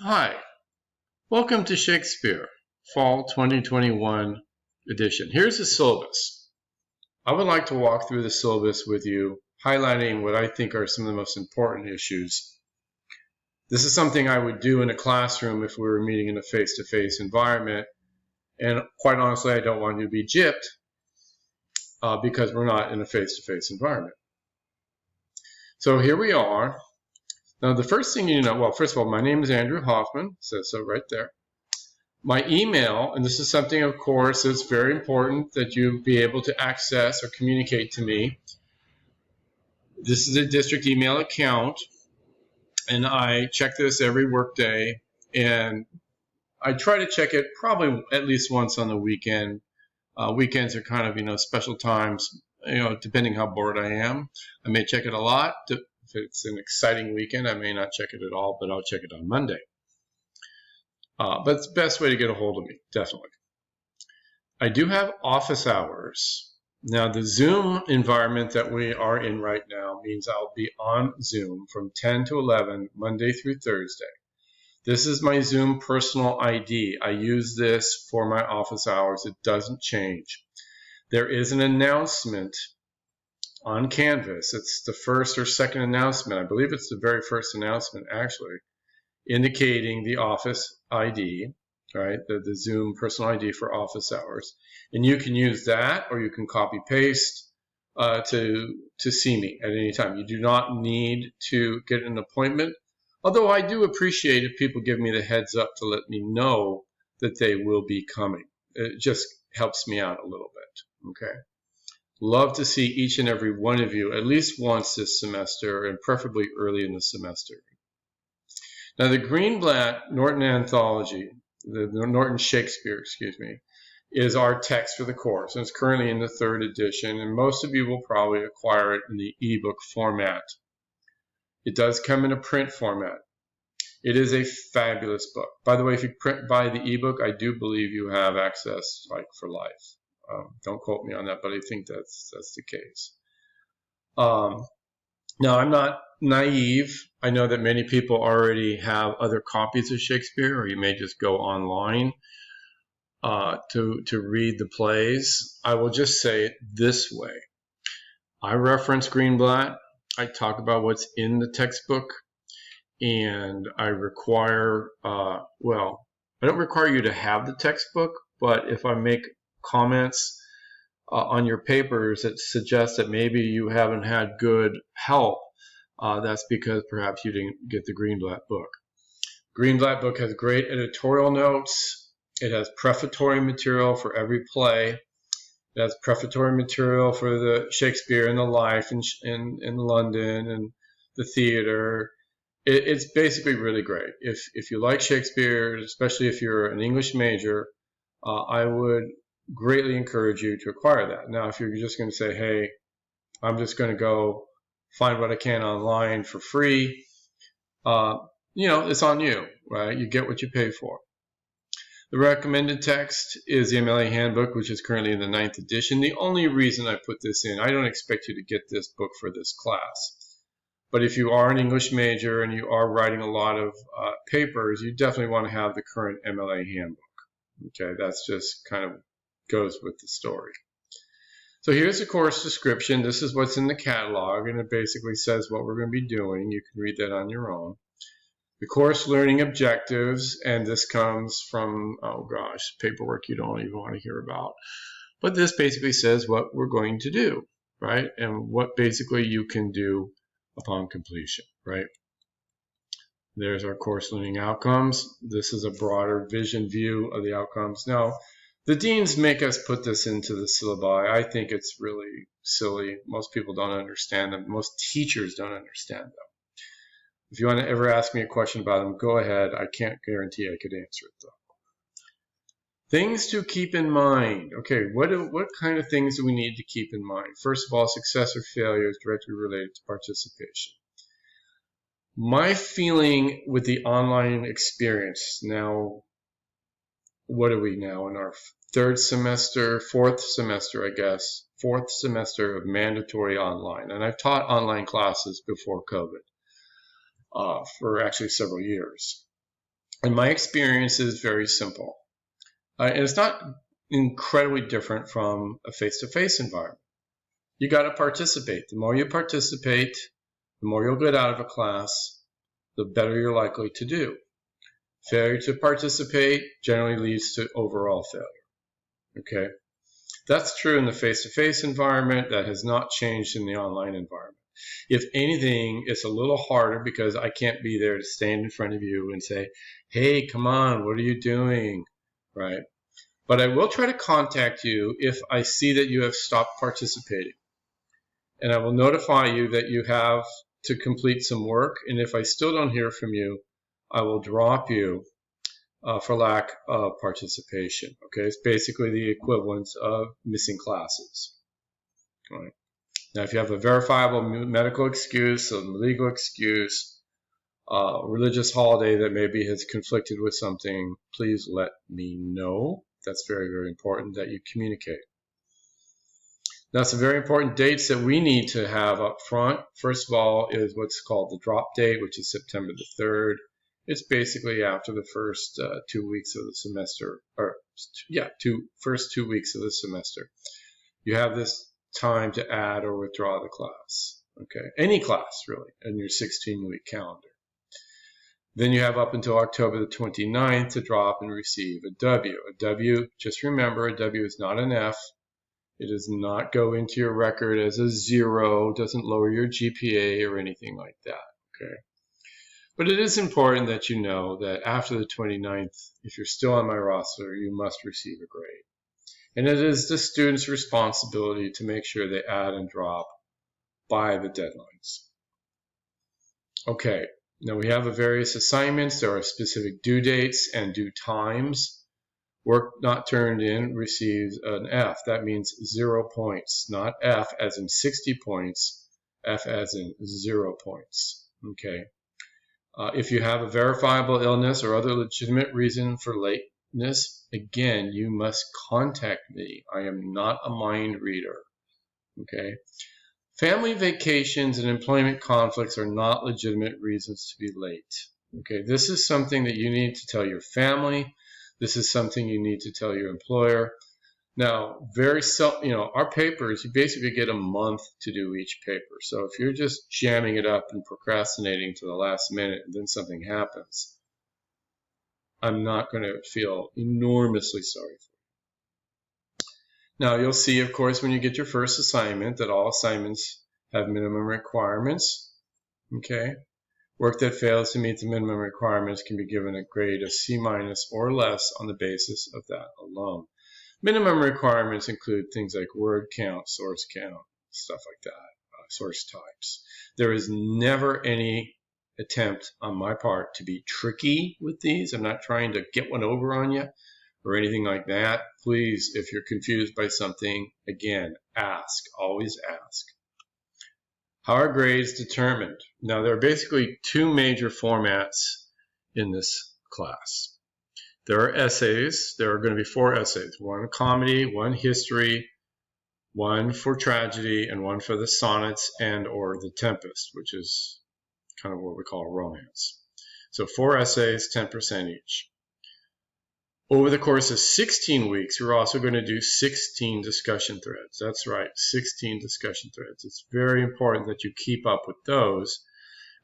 Hi, welcome to Shakespeare, Fall 2021 edition. Here's the syllabus. I would like to walk through the syllabus with you, highlighting what I think are some of the most important issues. This is something I would do in a classroom if we were meeting in a face-to-face environment, and quite honestly, I don't want you to be gypped because we're not in a face-to-face environment. So here we are. Now, the first thing you know, well, first of all, my name is Andrew Hoffman, it says so right there. My email, and this is something, of course, that's very important that you be able to access or communicate to me. This is a district email account, and I check this every workday, and I try to check it probably at least once on the weekend. Weekends are kind of, special times, depending how bored I am. I may check it a lot. If it's an exciting weekend, I may not check it at all, but I'll check it on Monday. But it's the best way to get a hold of me, definitely. I do have office hours. Now, the Zoom environment that we are in right now means I'll be on Zoom from 10 to 11, Monday through Thursday. This is my Zoom personal ID. I use this for my office hours. It doesn't change. There is an announcement on Canvas. It's the first or second announcement. I believe it's the very first announcement, actually, indicating the office ID, right? The Zoom personal ID for office hours. And you can use that, or you can copy paste to see me at any time. You do not need to get an appointment, although I do appreciate if people give me the heads up to let me know that they will be coming. It just helps me out a little bit, okay? Love to see each and every one of you at least once this semester, and preferably early in the semester. Now, the Greenblatt Norton Anthology, the Norton Shakespeare, is our text for the course. And it's currently in the 3rd edition, and most of you will probably acquire it in the ebook format. It does come in a print format. It is a fabulous book. By the way, if you buy the ebook, I do believe you have access like for life. Don't quote me on that, but I think that's the case. Now, I'm not naive. I know that many people already have other copies of Shakespeare, or you may just go online to read the plays. I will just say it this way. I reference Greenblatt. I talk about what's in the textbook, and I require, I don't require you to have the textbook, but if I make comments on your papers that suggest that maybe you haven't had good help, that's because perhaps you didn't get the Greenblatt book. Greenblatt book has great editorial notes. It has prefatory material for every play. It has prefatory material for the Shakespeare and the life in London and the theater. It's basically really great. If you like Shakespeare, especially if you're an English major, I would greatly encourage you to acquire that. Now, if you're just going to say, hey, I'm just going to go find what I can online for free, it's on you, right? You get what you pay for. The recommended text is the Mla Handbook, which is currently in the 9th edition. The only reason I put this in, I don't expect you to get this book for this class. But if you are an English major and you are writing a lot of papers, you definitely want to have the current Mla Handbook. Okay, that's just kind of goes with the story. So here's the course description. This is what's in the catalog, and it basically says what we're going to be doing. You can read that on your own. The course learning objectives, and this comes from, paperwork you don't even want to hear about. But this basically says what we're going to do, right? And what basically you can do upon completion, right? There's our course learning outcomes. This is a broader vision view of the outcomes. Now, the deans make us put this into the syllabi. I think it's really silly. Most people don't understand them. Most teachers don't understand them. If you want to ever ask me a question about them, go ahead. I can't guarantee I could answer it, though. Things to keep in mind. Okay, what kind of things do we need to keep in mind? First of all, success or failure is directly related to participation. My feeling with the online experience, now, what are we now in our 4th semester, I guess, 4th semester of mandatory online. And I've taught online classes before COVID for actually several years. And my experience is very simple. And it's not incredibly different from a face-to-face environment. You got to participate. The more you participate, the more you'll get out of a class, the better you're likely to do. Failure to participate generally leads to overall failure. Okay? That's true in the face-to-face environment. That has not changed in the online environment. If anything, it's a little harder because I can't be there to stand in front of you and say, hey, come on, what are you doing? Right? But I will try to contact you if I see that you have stopped participating. And I will notify you that you have to complete some work. And if I still don't hear from you, I will drop you for lack of participation. Okay, it's basically the equivalent of missing classes. All right. Now, if you have a verifiable medical excuse, a legal excuse, religious holiday that maybe has conflicted with something, please let me know. That's very, very important that you communicate. Now, some very important dates that we need to have up front. First of all is what's called the drop date, which is September the 3rd. It's basically after the first 2 weeks of the semester, first 2 weeks of the semester. You have this time to add or withdraw the class. Okay, any class really in your 16-week calendar. Then you have up until October the 29th to drop and receive a W. A W, just remember, a W is not an F. It does not go into your record as a 0, doesn't lower your GPA or anything like that. Okay. But it is important that you know that after the 29th, if you're still on my roster, you must receive a grade. And it is the student's responsibility to make sure they add and drop by the deadlines. Okay, now we have the various assignments. There are specific due dates and due times. Work not turned in receives an F. That means 0 points, not F as in 60 points, F as in 0 points. Okay. If you have a verifiable illness or other legitimate reason for lateness, again, you must contact me. I am not a mind reader. Okay. Family vacations and employment conflicts are not legitimate reasons to be late. Okay. This is something that you need to tell your family. This is something you need to tell your employer. Now, our papers, you basically get a month to do each paper. So if you're just jamming it up and procrastinating to the last minute and then something happens, I'm not going to feel enormously sorry for you. Now, you'll see, of course, when you get your first assignment that all assignments have minimum requirements. Okay. Work that fails to meet the minimum requirements can be given a grade of C- or less on the basis of that alone. Minimum requirements include things like word count, source count, stuff like that, source types. There is never any attempt on my part to be tricky with these. I'm not trying to get one over on you or anything like that. Please, if you're confused by something, again, ask. Always ask. How are grades determined? Now, there are basically two major formats in this class. There are essays. There are going to be 4 essays. 1 comedy, 1 history, 1 for tragedy, and 1 for the sonnets and or the Tempest, which is kind of what we call a romance. So 4 essays, 10% each. Over the course of 16 weeks, we're also going to do 16 discussion threads. That's right, 16 discussion threads. It's very important that you keep up with those,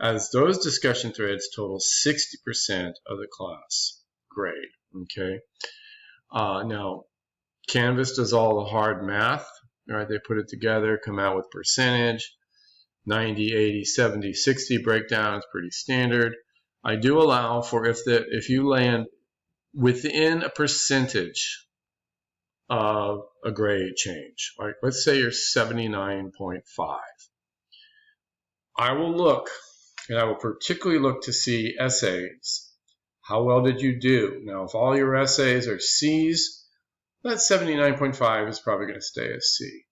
as those discussion threads total 60% of the class grade. Okay. Now, Canvas does all the hard math. Right? They put it together, come out with percentage, 90, 80, 70, 60 breakdown is pretty standard. I do allow for if you land within a percentage of a grade change, like let's say you're 79.5. I will look, and I will particularly look to see essays. How well did you do? Now, if all your essays are C's, that 79.5 is probably going to stay as C.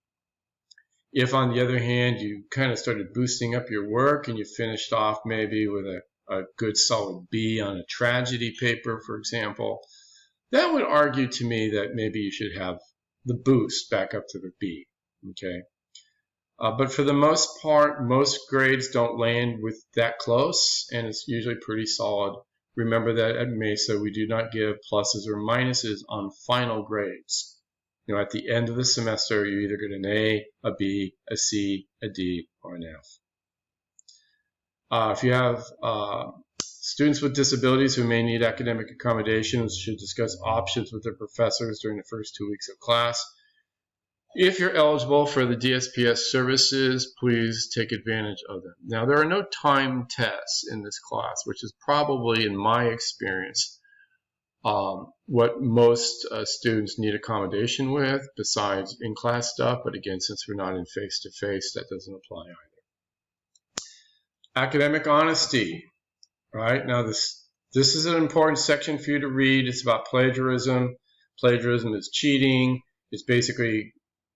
If, on the other hand, you kind of started boosting up your work and you finished off maybe with a good solid B on a tragedy paper, for example, that would argue to me that maybe you should have the boost back up to the B. Okay. But for the most part, most grades don't land with that close, and it's usually pretty solid Remember that at Mesa, we do not give pluses or minuses on final grades. You know, at the end of the semester, you either get an A, a B, a C, a D, or an F. If you have students with disabilities who may need academic accommodations, should discuss options with their professors during the first 2 weeks of class. If you're eligible for the DSPS services, please take advantage of them. Now, there are no time tests in this class, which is probably, in my experience, what most students need accommodation with, besides in-class stuff. But again, since we're not in face-to-face, that doesn't apply either. Academic honesty. Right? Now, this is an important section for you to read. It's about plagiarism. Plagiarism is cheating. It's basically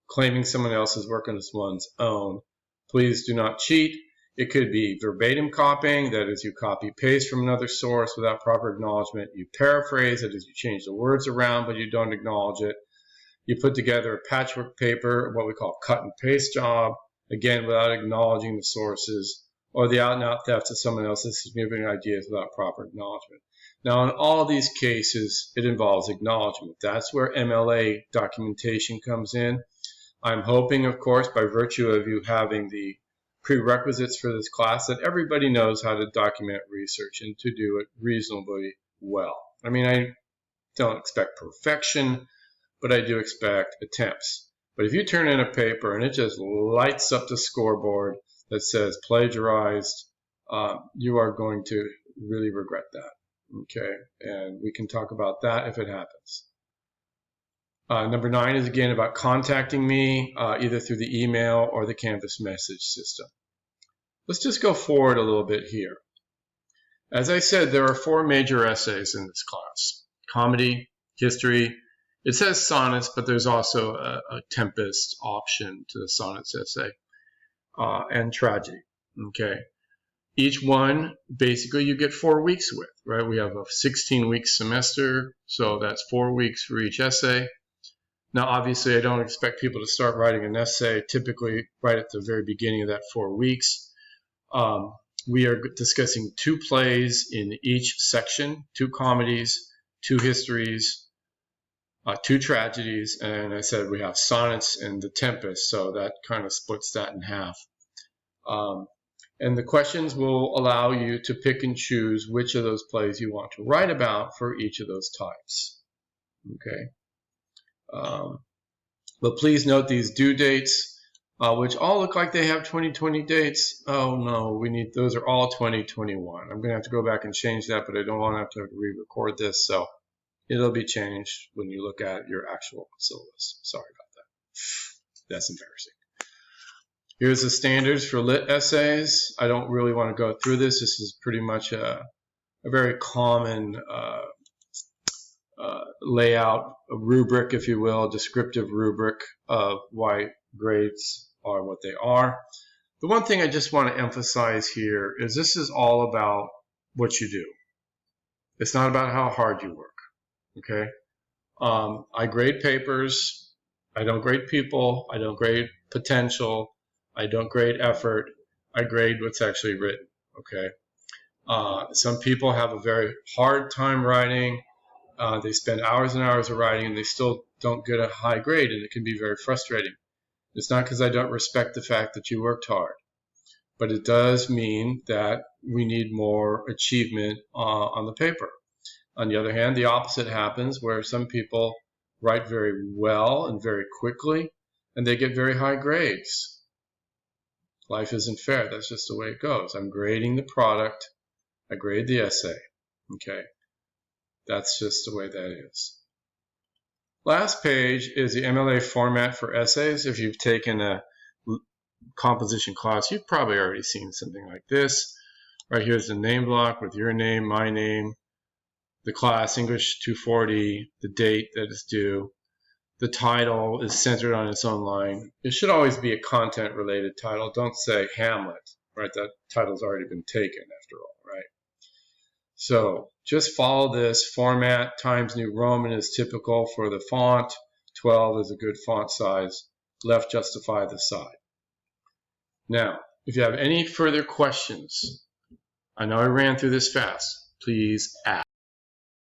claiming someone else's work as one's own. Please do not cheat. It could be verbatim copying, that is, you copy-paste from another source without proper acknowledgement. You paraphrase, that is, you change the words around, but you don't acknowledge it. You put together a patchwork paper, what we call cut-and-paste job, again, without acknowledging the sources, or the out-and-out theft of someone else's significant ideas without proper acknowledgement. Now, in all these cases, it involves acknowledgement. That's where MLA documentation comes in. I'm hoping, of course, by virtue of you having the prerequisites for this class, that everybody knows how to document research and to do it reasonably well. I mean, I don't expect perfection, but I do expect attempts. But if you turn in a paper and it just lights up the scoreboard that says plagiarized, you are going to really regret that. Okay, and we can talk about that if it happens. Number 9 is again about contacting me either through the email or the Canvas message system. Let's just go forward a little bit here. As I said, there are 4 major essays in this class: comedy, history. It says sonnets, but there's also a tempest option to the sonnets essay, and tragedy. Okay. Each one, basically, you get 4 weeks with, right? We have a 16-week semester, so that's 4 weeks for each essay. Now, obviously, I don't expect people to start writing an essay typically right at the very beginning of that 4 weeks. We are discussing 2 plays in each section, 2 comedies, 2 histories, 2 tragedies, and I said we have sonnets and the tempest, so that kind of splits that in half. And the questions will allow you to pick and choose which of those plays you want to write about for each of those types. Okay. But please note these due dates, which all look like they have 2020 dates. Oh no, those are all 2021. I'm going to have to go back and change that, but I don't want to have to re-record this, so it'll be changed when you look at your actual syllabus. Sorry about that. That's embarrassing. Here's the standards for lit essays. I don't really want to go through this. This is pretty much a very common layout, a rubric, if you will, a descriptive rubric of why grades are what they are. The one thing I just want to emphasize here is this is all about what you do. It's not about how hard you work, okay? I grade papers. I don't grade people. I don't grade potential. I don't grade effort. I grade what's actually written, okay? Some people have a very hard time writing. They spend hours and hours of writing and they still don't get a high grade, and it can be very frustrating. It's not because I don't respect the fact that you worked hard, but it does mean that we need more achievement on the paper. On the other hand, the opposite happens where some people write very well and very quickly and they get very high grades. Life isn't fair. That's just the way it goes. I'm grading the product. I grade the essay. Okay. That's just the way that is. Last page is the MLA format for essays. If you've taken a composition class, you've probably already seen something like this. Right here's the name block with your name, my name, the class, English 240, the date that is due. The title is centered on its own line. It should always be a content-related title. Don't say Hamlet, right? That title's already been taken after all, right? So just follow this format. Times New Roman is typical for the font. 12 is a good font size. Left justify the side. Now, if you have any further questions, I know I ran through this fast. please ask.